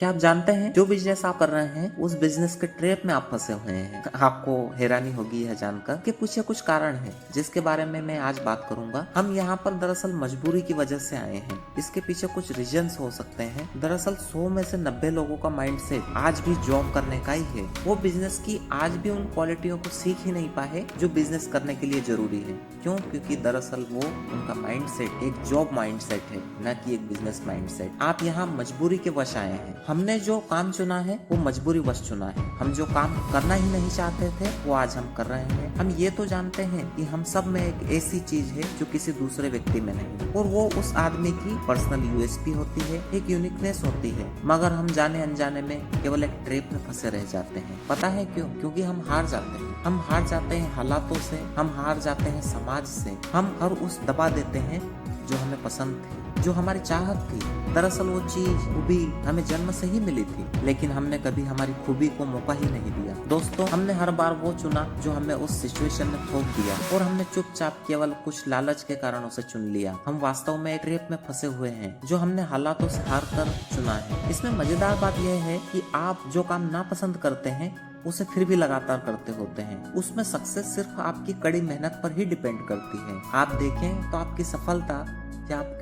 क्या आप जानते हैं जो बिजनेस आप कर रहे हैं उस बिजनेस के ट्रैप में आप फंसे हुए हैं। आपको हैरानी होगी यह जानकर कि पीछे कुछ कारण है जिसके बारे में मैं आज बात करूंगा। हम यहाँ पर दरअसल मजबूरी की वजह से आए हैं। इसके पीछे कुछ रीजंस हो सकते हैं। दरअसल 100 में से 90 लोगों का माइंडसेट आज भी जॉब करने का ही है। वो बिजनेस की आज भी उन क्वालिटियों को सीख ही नहीं पाए जो बिजनेस करने के लिए जरूरी है। क्यों? क्योंकि दरअसल वो उनका माइंडसेट एक जॉब माइंडसेट है, न कि एक बिजनेस माइंडसेट। आप यहाँ मजबूरी के वश आए हैं। हमने जो काम चुना है वो मजबूरी वश चुना है। हम जो काम करना ही नहीं चाहते थे वो आज हम कर रहे हैं। हम ये तो जानते हैं कि हम सब में एक ऐसी चीज है जो किसी दूसरे व्यक्ति में नहीं, और वो उस आदमी की पर्सनल यूएसपी होती है, एक यूनिकनेस होती है। मगर हम जाने अनजाने में केवल एक ट्रैप में फंसे रह जाते हैं। पता है क्यों? क्योंकि हम हार जाते हैं। हम हार जाते हैं हालातों से, हम हार जाते हैं समाज से। हम हर उस दबा देते हैं जो हमें पसंद थी, जो हमारी चाहत थी। दरअसल वो चीज खूबी हमें जन्म से ही मिली थी, लेकिन हमने कभी हमारी खूबी को मौका ही नहीं दिया। दोस्तों, हमने हर बार वो चुना जो हमें उस सिचुएशन में ठोक दिया, और हमने चुपचाप केवल कुछ लालच के कारणों से चुन लिया। हम वास्तव में एक ट्रैप में फंसे हुए हैं जो हमने हालातों से हार कर चुना है। इसमें मजेदार बात यह है कि आप जो काम नापसंद करते हैं उसे फिर भी लगातार करते होते हैं। उसमें सक्सेस सिर्फ आपकी कड़ी मेहनत पर ही डिपेंड करती है। आप देखें तो आपकी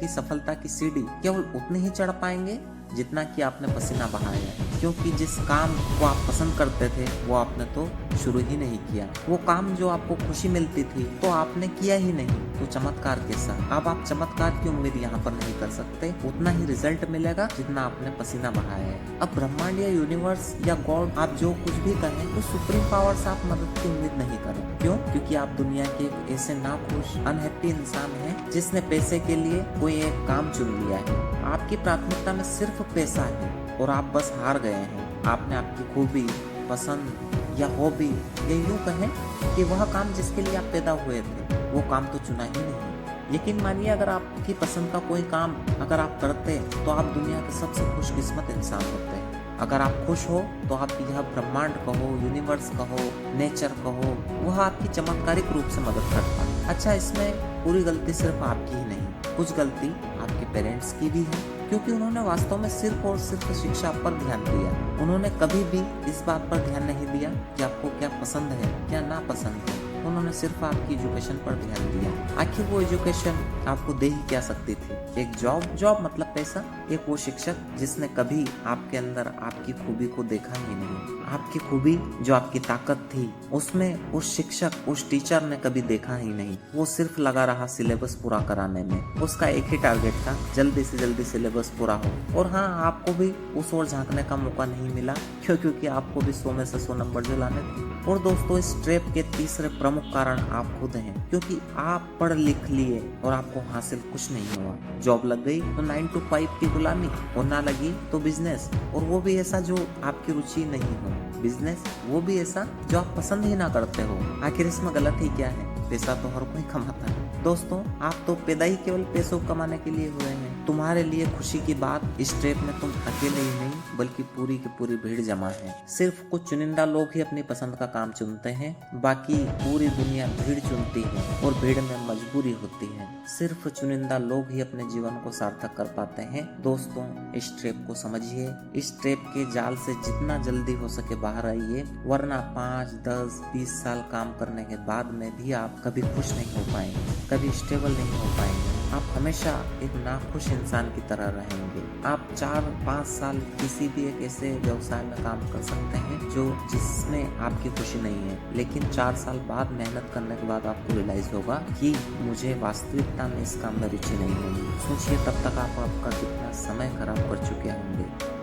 सफलता की सीढ़ी केवल उतनी ही चढ़ पाएंगे जितना कि आपने पसीना बहाया है। क्योंकि जिस काम को आप पसंद करते थे वो आपने तो शुरू ही नहीं किया। वो काम जो आपको खुशी मिलती थी तो आपने किया ही नहीं। तो चमत्कार कैसा? अब आप चमत्कार की उम्मीद यहाँ पर नहीं कर सकते। उतना ही रिजल्ट मिलेगा जितना आपने पसीना बहाया है। अब ब्रह्मांड या यूनिवर्स या गॉड, आप जो कुछ भी कहें, तो सुप्रीम पावर से आप मदद की उम्मीद नहीं करें। क्यों? क्योंकि आप दुनिया के एक ऐसे नाखुश अनहैप्पी इंसान हैं जिसने पैसे के लिए कोई एक काम चुन लिया है। आपकी प्राथमिकता में सिर्फ पैसा है और आप बस हार गए हैं। आपने आपकी खूबी, पसंद या हॉबी, या यूं कहें कि वह काम जिसके लिए आप पैदा हुए थे वो काम तो चुना ही नहीं। यकीन मानिए, अगर आपकी पसंद का कोई काम अगर आप करते तो आप दुनिया के सबसे खुशकिस्मत इंसान होते। अगर आप खुश हो तो आप यह ब्रह्मांड कहो, यूनिवर्स कहो, नेचर कहो, वह आपकी चमत्कारिक रूप से मदद करता। अच्छा, इसमें पूरी गलती सिर्फ आपकी ही नहीं, कुछ गलती आपके पेरेंट्स की भी है, क्योंकि उन्होंने वास्तव में सिर्फ और सिर्फ शिक्षा पर ध्यान दिया। उन्होंने कभी भी इस बात पर ध्यान नहीं दिया कि आपको क्या पसंद है, क्या नापसंद है। उन्होंने सिर्फ आपकी एजुकेशन पर ध्यान दिया। आखिर वो एजुकेशन आपको दे ही क्या सकती थी? एक जॉब मतलब पैसा। एक वो शिक्षक जिसने कभी आपके अंदर आपकी खूबी को देखा ही नहीं। आपकी खूबी जो आपकी ताकत थी उसमें उस शिक्षक, उस टीचर ने कभी देखा ही नहीं। वो सिर्फ लगा रहा सिलेबस पूरा कराने में। उसका एक ही टारगेट था, जल्दी से जल्दी सिलेबस पूरा हो। और हाँ, आपको भी उस ओर झांकने का मौका नहीं मिला। क्योंकि आपको भी 100 में से 100 नंबर जो लाने थे। और दोस्तों, इस ट्रैप के तीसरे प्रमुख कारण आप खुद हैं। क्योंकि आप पढ़ लिख लिए और आपको हासिल कुछ नहीं हुआ। जॉब लग गई तो 9 to 5 की गुलामी, और ना लगी तो बिजनेस, और वो भी ऐसा जो आपकी रुचि नहीं हो। बिजनेस वो भी ऐसा जो आप पसंद ही ना करते हो। आखिर इसमें गलत ही क्या है? पैसा तो हर कोई कमाता है। दोस्तों, आप तो पैदा ही केवल पैसों कमाने के लिए हुए हैं। तुम्हारे लिए खुशी की बात, इस ट्रैप में तुम अकेले ही नहीं बल्कि पूरी की पूरी भीड़ जमा है। सिर्फ कुछ चुनिंदा लोग ही अपनी पसंद का काम चुनते हैं, बाकी पूरी दुनिया भीड़ चुनती है, और भीड़ में मजबूरी होती है। सिर्फ चुनिंदा लोग ही अपने जीवन को सार्थक कर पाते हैं। दोस्तों, इस ट्रैप को समझिए। इस ट्रैप के जाल से जितना जल्दी हो सके बाहर आइए, वरना 5, 10, 20 साल काम करने के बाद में भी आप कभी खुश नहीं हो पाएंगे, कभी स्टेबल नहीं हो पाएंगे। आप हमेशा एक नाखुश इंसान की तरह रहेंगे। आप 4-5 साल किसी भी एक ऐसे व्यवसाय में काम कर सकते हैं जो जिसमें आपकी खुशी नहीं है, लेकिन 4 साल बाद मेहनत करने के बाद आपको रियलाइज होगा कि मुझे वास्तविकता में इस काम में रुचि नहीं होगी। सोचिए, तब तक आप आपका कितना समय खराब कर चुके होंगे।